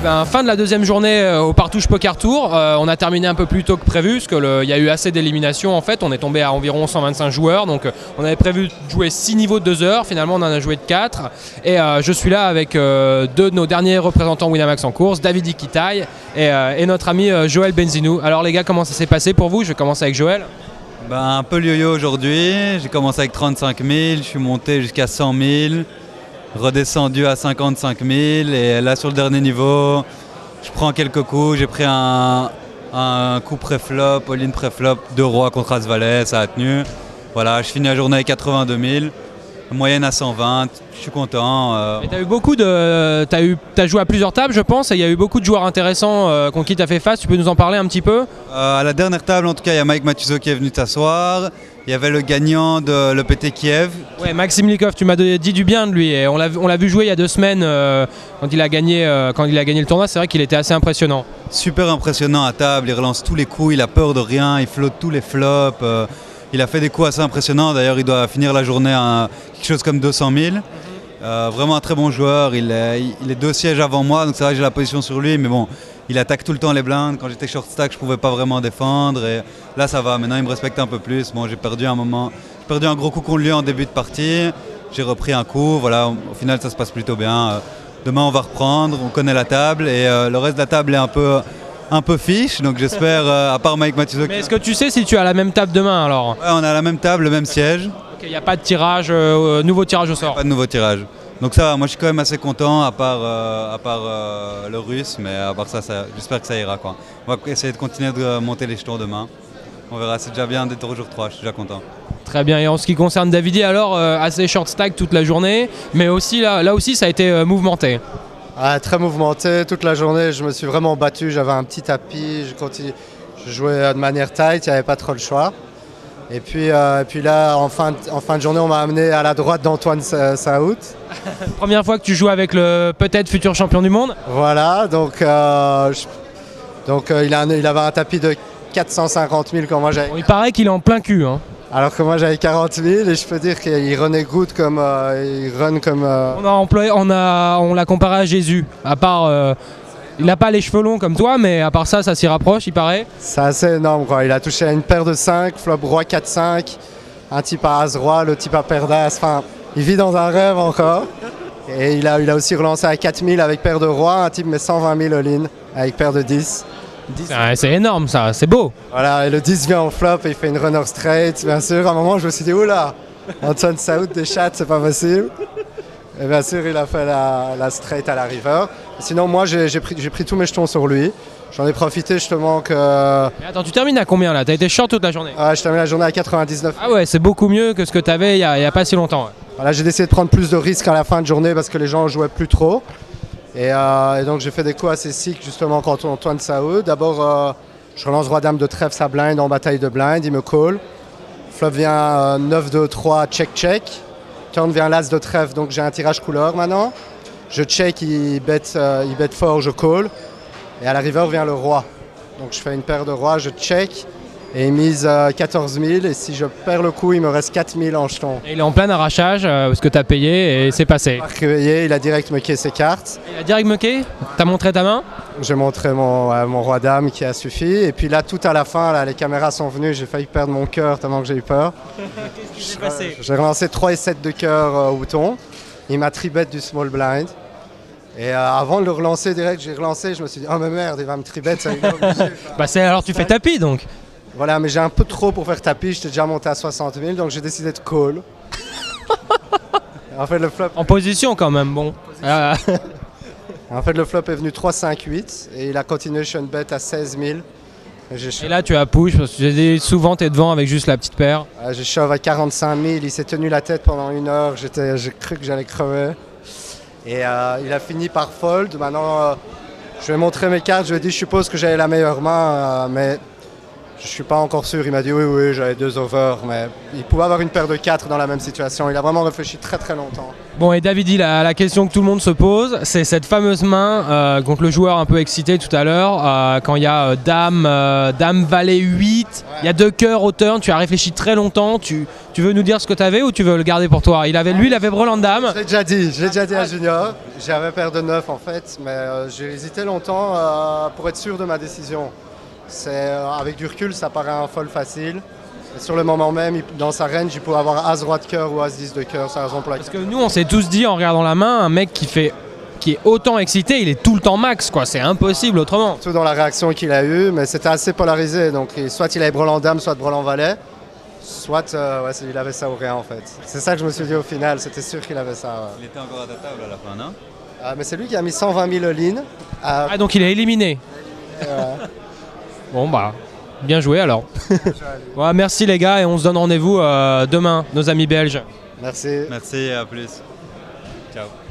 ben, fin de la deuxième journée au Partouche Poker Tour. On a terminé un peu plus tôt que prévu parce qu'il y a eu assez d'éliminations en fait. On est tombé à environ 125 joueurs. Donc on avait prévu de jouer 6 niveaux de 2 heures. Finalement on en a joué de 4. Et je suis là avec deux de nos derniers représentants Winamax en course, David Iquitaille et notre ami Joël Benzinou. Alors les gars, comment ça s'est passé pour vous? Je vais commencer avec Joël. Ben, un peu le yo-yo aujourd'hui. J'ai commencé avec 35 000, je suis monté jusqu'à 100 000. Redescendu à 55 000 et là sur le dernier niveau je prends quelques coups, j'ai pris un coup pré-flop, all-in pré-flop, 2 rois contre As-Valet, ça a tenu. Voilà, je finis la journée avec 82 000, moyenne à 120, je suis content. Et t'as joué à plusieurs tables je pense et il y a eu beaucoup de joueurs intéressants contre qui t'as fait face, tu peux nous en parler un petit peu? À la dernière table en tout cas il y a Mike Matuso qui est venu t'asseoir. Il y avait le gagnant de l'EPT Kiev. Ouais, Maxime Likov, tu m'as dit du bien de lui. Et on l'a vu jouer il y a 2 semaines quand il a gagné le tournoi. C'est vrai qu'il était assez impressionnant. Super impressionnant à table, il relance tous les coups, il a peur de rien, il flotte tous les flops. Il a fait des coups assez impressionnants. D'ailleurs, il doit finir la journée à quelque chose comme 200 000. Vraiment un très bon joueur. Il est 2 sièges avant moi, donc c'est vrai que j'ai la position sur lui. Mais bon, il attaque tout le temps les blindes. Quand j'étais short stack, je ne pouvais pas vraiment défendre. Et là, ça va. Maintenant, il me respecte un peu plus. Bon, j'ai perdu un gros coup contre lui en début de partie. J'ai repris un coup. Voilà, au final, ça se passe plutôt bien. Demain, on va reprendre. On connaît la table. Et le reste de la table est un peu fiche. Donc j'espère, à part Mike Matuso. Mais est-ce que tu sais si tu as la même table demain alors? Ouais, on a la même table, le même siège. Il n'y a pas de tirage, nouveau tirage au sort? Pas de nouveau tirage. Donc ça va, moi je suis quand même assez content, à part le russe, mais à part ça j'espère que ça ira, quoi. On va essayer de continuer de monter les jetons demain. On verra, c'est déjà bien d'être au jour 3, je suis déjà content. Très bien, et en ce qui concerne Davidi, alors assez short stack toute la journée, mais aussi là aussi ça a été mouvementé. Ah, très mouvementé toute la journée, je me suis vraiment battu, j'avais un petit tapis, je jouais de manière tight, il n'y avait pas trop le choix. Et puis là, en fin de journée, on m'a amené à la droite d'Antoine Saout. Première fois que tu joues avec le peut-être futur champion du monde? Voilà, donc il avait un tapis de 450 000 quand moi j'avais. Il paraît qu'il est en plein cul. Hein. Alors que moi j'avais 40 000 et je peux dire qu'il runait good comme. Il run comme on l'a comparé à Jésus, à part. Il n'a pas les cheveux longs comme toi, mais à part ça, ça s'y rapproche, il paraît. C'est assez énorme, quoi. Il a touché à une paire de 5, flop roi 4-5, un type à As-Roi, le type à paire d'As. Enfin, il vit dans un rêve encore. Et il a aussi relancé à 4000 avec paire de roi, un type met 120 000 all-in avec paire de 10. C'est énorme ça, c'est beau. Voilà, et le 10 vient en flop et il fait une runner straight. Bien sûr, à un moment, je me suis dit, oula, Antoine Saout des chats, c'est pas possible. Et bien sûr, il a fait la straight à la river. Sinon, moi, j'ai pris tous mes jetons sur lui. J'en ai profité justement que... Mais attends, tu termines à combien là? T'as été short toute la journée? Ah, je termine la journée à 99. Ah ouais, c'est beaucoup mieux que ce que t'avais il y a pas si longtemps. Ouais. Voilà, j'ai décidé de prendre plus de risques à la fin de journée parce que les gens jouaient plus trop. Et donc, j'ai fait des coups assez sick justement contre Antoine Saout. D'abord, je relance roi-dame de trèfle sa blind en bataille de blind. Il me call. Flop vient 9-2-3, check-check. Turn vient l'as de trèfle, donc j'ai un tirage couleur maintenant. Je check, il bet fort, je call. Et à la river vient le roi. Donc je fais une paire de rois, je check. Et il mise 14 000. Et si je perds le coup, il me reste 4 000 en jetons. Et il est en plein arrachage, parce que tu as payé et c'est passé. Il a direct mucké ses cartes. Il a direct mucké? T'as montré ta main? J'ai montré mon roi-dame qui a suffi. Et puis là, tout à la fin, là, les caméras sont venues. J'ai failli perdre mon cœur tellement que j'ai eu peur. Qu'est-ce qui s'est passé? J'ai relancé 3 et 7 de cœur au bouton. Il m'a tribet du small blind. Et avant de le relancer direct, j'ai relancé. Je me suis dit, oh mais merde, il va me tribet. Ça bah alors tu fais tapis donc? Voilà, mais j'ai un peu trop pour faire tapis. J'étais déjà monté à 60 000, donc j'ai décidé de call. En fait, le flop... En position quand même, bon. En fait, le flop est venu 3-5-8 et il a continuation bet à 16 000. Et là, tu as push parce que j'ai dit souvent tu es devant avec juste la petite paire. J'ai shove à 45 000. Il s'est tenu la tête pendant 1 heure. J'ai cru que j'allais crever. Et il a fini par fold. Maintenant, je vais montrer mes cartes. Je lui ai dit, je suppose que j'avais la meilleure main, mais Je suis pas encore sûr, il m'a dit oui, j'avais 2 overs, mais il pouvait avoir une paire de 4 dans la même situation. Il a vraiment réfléchi très très longtemps. Bon, et Davidi, la question que tout le monde se pose, c'est cette fameuse main contre le joueur un peu excité tout à l'heure, quand il y a Dame Valet 8, il y a 2 cœurs au turn, tu as réfléchi très longtemps, tu veux nous dire ce que tu avais ou tu veux le garder pour toi? Lui, il avait brelan de Dame. Je l'ai déjà dit à Junior, j'avais paire de 9 en fait, mais j'ai hésité longtemps pour être sûr de ma décision. Avec du recul, ça paraît un fold facile. Et sur le moment même, dans sa range, il pouvait avoir As roi de cœur ou As 10 de cœur, c'est la raison pour laquelle. Parce que nous, on s'est tous dit en regardant la main, un mec qui est autant excité, il est tout le temps max, quoi. C'est impossible autrement. Tout dans la réaction qu'il a eue, mais c'était assez polarisé. Donc soit il avait brelan dame, soit brelan valet, soit il avait ça ou rien en fait. C'est ça que je me suis dit au final, c'était sûr qu'il avait ça. Ouais. Il était encore à ta table à la fin, non? Mais c'est lui qui a mis 120 000 all-in. Ah, donc il est éliminé. Bon bah, bien joué alors. Ouais, merci les gars et on se donne rendez-vous demain, nos amis belges. Merci. Merci, à plus. Ciao.